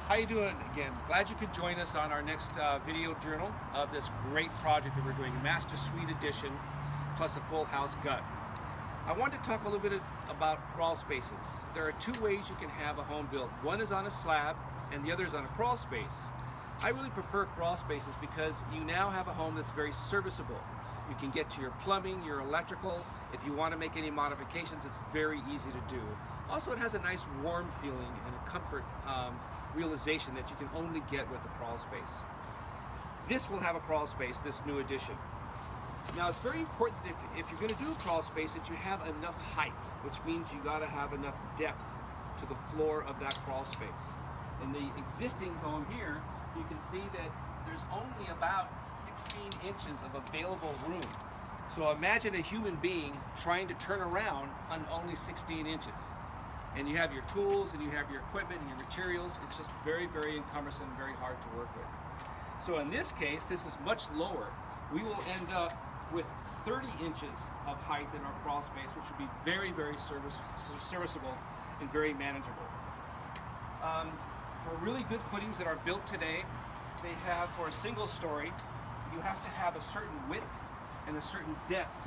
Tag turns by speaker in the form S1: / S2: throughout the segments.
S1: How you doing again? Glad you could join us on our next video journal of this great project that we're doing, Master Suite Edition, plus a full house gut. I wanted to talk a little bit about crawl spaces. There are two ways you can have a home built. One is on a slab and the other is on a crawl space. I really prefer crawl spaces because you now have a home that's very serviceable. You can get to your plumbing, your electrical. If you want to make any modifications, it's very easy to do. Also, it has a nice warm feeling and a comfort realization that you can only get with a crawl space. This will have a crawl space, this new addition. Now, it's very important if you're going to do a crawl space that you have enough height, which means you got to have enough depth to the floor of that crawl space. In the existing home here, you can see that there's only about 16 inches of available room. So imagine a human being trying to turn around on only 16 inches. And you have your tools and you have your equipment and your materials. It's just very, very encumbersome, very hard to work with. So in this case, this is much lower. We will end up with 30 inches of height in our crawl space, which would be very, very serviceable and very manageable. For really good footings that are built today, they have, for a single story, you have to have a certain width and a certain depth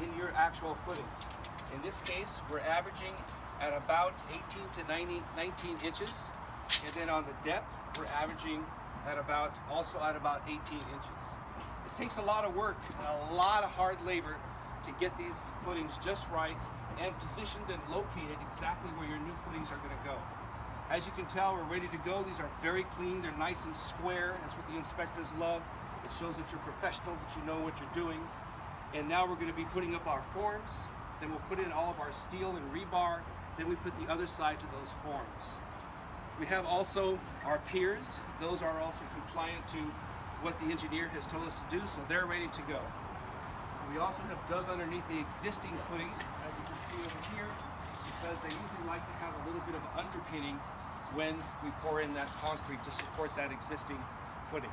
S1: in your actual footings. In this case, we're averaging at about 18 to 19 inches, and then on the depth, we're averaging at about 18 inches. It takes a lot of work and a lot of hard labor to get these footings just right and positioned and located exactly where your new footings are going to go. As you can tell, we're ready to go. These are very clean. They're nice and square. That's what the inspectors love. It shows that you're professional, that you know what you're doing. And now we're going to be putting up our forms. Then we'll put in all of our steel and rebar. Then we put the other side to those forms. We have also our piers. Those are also compliant to what the engineer has told us to do, so they're ready to go. We also have dug underneath the existing footings, as you can see over here, because they usually like to have a little bit of underpinning when we pour in that concrete to support that existing footing.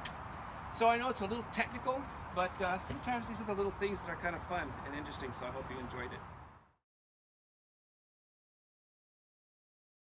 S1: So I know it's a little technical, but sometimes these are the little things that are kind of fun and interesting, so I hope you enjoyed it.